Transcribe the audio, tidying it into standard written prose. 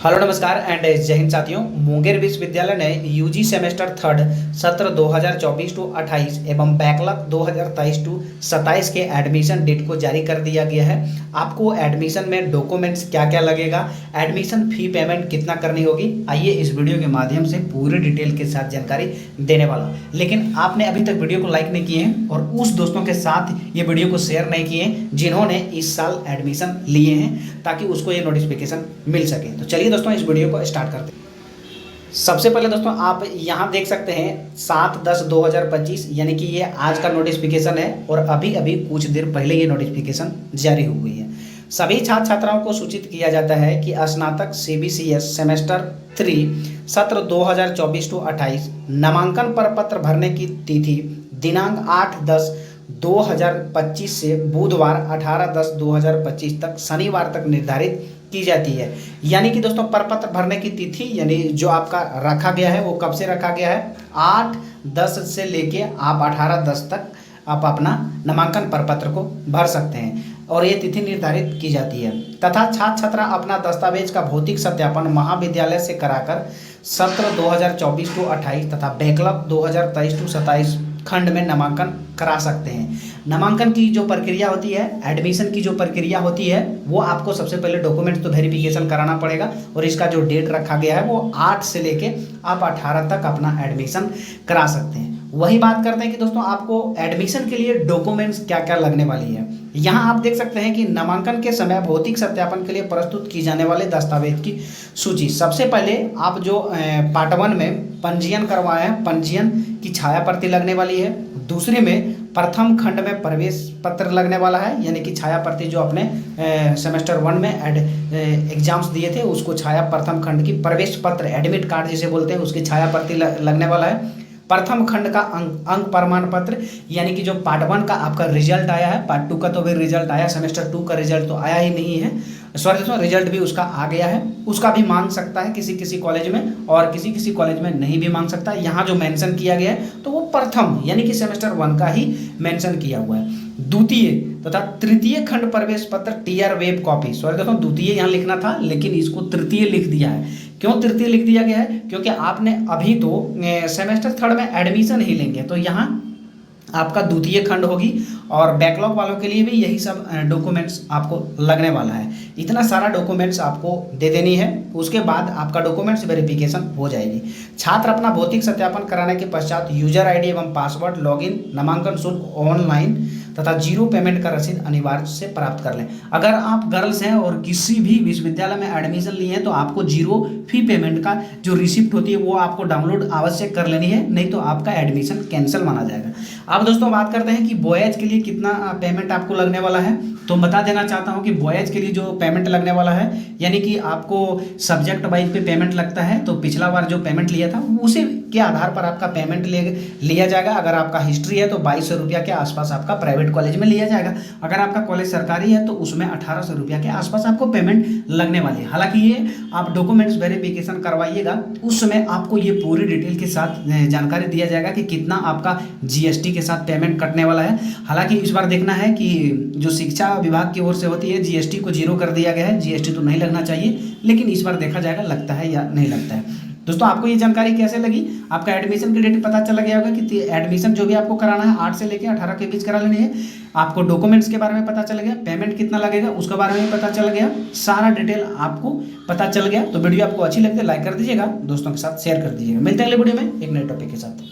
Hello नमस्कार and जय हिंद साथियों। मुंगेर विश्वविद्यालय ने यूजी सेमेस्टर थर्ड सत्र 2024 टू 28 एवं बैकलॉग 2023 टू 27 के एडमिशन डेट को जारी कर दिया गया है। आपको एडमिशन में डॉक्यूमेंट्स क्या क्या लगेगा, एडमिशन फी पेमेंट कितना करनी होगी, आइए इस वीडियो के माध्यम से पूरे डिटेल के साथ जानकारी देने वाला हूँ। लेकिन आपने अभी तक वीडियो को लाइक नहीं किए हैं और उस दोस्तों के साथ ये वीडियो को शेयर नहीं किए हैं जिन्होंने इस साल एडमिशन लिए हैं, ताकि उसको ये नोटिफिकेशन मिल सके। तो चलिए दोस्तों इस वीडियो को स्टार्ट करते हैं। सबसे पहले दोस्तों आप यहाँ देख सकते हैं 7/10/2025 यानी कि ये आज का नोटिफिकेशन है और अभी अभी कुछ देर पहले ये नोटिफिकेशन जारी हुई है। सभी छात्र छात्राओं को सूचित किया जाता है कि स्नातक CBCS सेमेस्टर 3 सत्र 2024 टू 28 नामांकन प्रपत्र भरने की तिथि दिनांक 8/10/2025 से बुधवार 18/10/2025 तक शनिवार तक निर्धारित की जाती है। यानी कि दोस्तों प्रपत्र भरने की तिथि यानी जो आपका रखा गया है वो कब से रखा गया है, 8/10 से लेके आप 18/10 तक आप अपना नामांकन प्रपत्र को भर सकते हैं और ये तिथि निर्धारित की जाती है। तथा छात्र छात्रा अपना दस्तावेज का भौतिक सत्यापन महाविद्यालय से कराकर सत्र 2024 टू 28 तथा बैकलॉग 2023 टू 27 खंड में नामांकन करा सकते हैं। नामांकन की जो प्रक्रिया होती है, एडमिशन की जो प्रक्रिया होती है, वो आपको सबसे पहले डॉक्यूमेंट्स तो वेरिफिकेशन कराना पड़ेगा और इसका जो डेट रखा गया है वो 8 से लेके आप 18 तक अपना एडमिशन करा सकते हैं। वही बात करते हैं कि दोस्तों आपको एडमिशन के लिए डॉक्यूमेंट्स क्या क्या लगने वाली है। यहाँ आप देख सकते हैं कि नामांकन के समय भौतिक सत्यापन के लिए प्रस्तुत की जाने वाले दस्तावेज की सूची। सबसे पहले आप जो पार्ट 1 में पंजीयन करवाए हैं, पंजीयन की छाया प्रति लगने वाली है। दूसरे में प्रथम खंड में प्रवेश पत्र लगने वाला है, यानी कि छाया प्रति जो अपने सेमेस्टर 1 में एग्जाम्स दिए थे उसको छाया प्रथम खंड की प्रवेश पत्र एडमिट कार्ड जिसे बोलते हैं उसकी छाया प्रति लगने वाला है। प्रथम खंड का अंक प्रमाण पत्र यानी कि जो पार्ट 1 का आपका रिजल्ट आया है, पार्ट 2 का तो भी रिजल्ट आया, सेमेस्टर 2 का रिजल्ट तो आया ही नहीं है, सॉरी दोस्तों रिजल्ट भी उसका आ गया है, उसका भी मांग सकता है किसी किसी कॉलेज में और किसी किसी कॉलेज में नहीं भी मांग सकता है। यहाँ जो मेंशन किया गया है तो वो प्रथम यानी कि सेमेस्टर 1 का ही मेंशन किया हुआ है। द्वितीय तथा तृतीय खंड प्रवेश पत्र TR वेब कॉपी, सॉरी दोस्तों द्वितीय यहाँ लिखना था लेकिन इसको तृतीय लिख दिया है। क्यों तृतीय लिख दिया गया है? क्योंकि आपने अभी तो सेमेस्टर थर्ड में एडमिशन ही लेंगे तो यहाँ आपका द्वितीय खंड होगी और बैकलॉग वालों के लिए भी यही सब डॉक्यूमेंट्स आपको लगने वाला है। इतना सारा डॉक्यूमेंट्स आपको दे देनी है, उसके बाद आपका डॉक्यूमेंट्स वेरिफिकेशन हो जाएगी। छात्र अपना भौतिक सत्यापन कराने के पश्चात यूजर ID एवं पासवर्ड लॉगिन नामांकन शुल्क ऑनलाइन तथा 0 पेमेंट का रसीद अनिवार्य से प्राप्त कर लें। अगर आप गर्ल्स हैं और किसी भी विश्वविद्यालय में एडमिशन लिए हैं तो आपको 0 फी पेमेंट का जो रिसिप्ट होती है वो आपको डाउनलोड आवश्यक कर लेनी है, नहीं तो आपका एडमिशन कैंसिल माना जाएगा। अब दोस्तों बात करते हैं कि बॉयज के लिए कितना पेमेंट आपको लगने वाला है। तो बता देना चाहता हूं कि बॉयज के लिए जो पेमेंट लगने वाला है यानी कि आपको सब्जेक्ट वाइज पे पेमेंट लगता है, तो पिछला बार जो पेमेंट लिया था उसी के आधार पर आपका पेमेंट लिया जाएगा। अगर आपका हिस्ट्री है तो 2200 रुपया के आसपास आपका प्राइवेट कॉलेज में लिया जाएगा। अगर आपका कॉलेज सरकारी है तो उसमें 1800 रुपया के आसपास आपको पेमेंट लगने वाली है। हालांकि ये आप डॉक्यूमेंट्स वेरिफिकेशन करवाइएगा, उस समय आपको ये पूरी डिटेल के साथ जानकारी दिया जाएगा कि कितना आपका GST के साथ पेमेंट कटने वाला है। हालांकि इस बार देखना है कि जो शिक्षा विभाग की ओर से होती है GST को 0 कर दिया गया है, GST तो नहीं लगना चाहिए, लेकिन इस बार देखा जाएगा लगता है या नहीं लगता है। दोस्तों आपको ये जानकारी कैसे लगी? आपका एडमिशन की डेट पता चला गया होगा कि एडमिशन जो भी आपको कराना है 8 से लेकर 18 के बीच करा लेनी है। आपको डॉक्यूमेंट्स के बारे में पता चल गया, पेमेंट कितना लगेगा उसके बारे में पता चल गया, सारा डिटेल आपको पता चल गया। तो वीडियो आपको अच्छी लगी तो लाइक कर दीजिएगा, दोस्तों के साथ शेयर कर दीजिएगा। मिलते हैं अगले वीडियो में एक नए टॉपिक के साथ।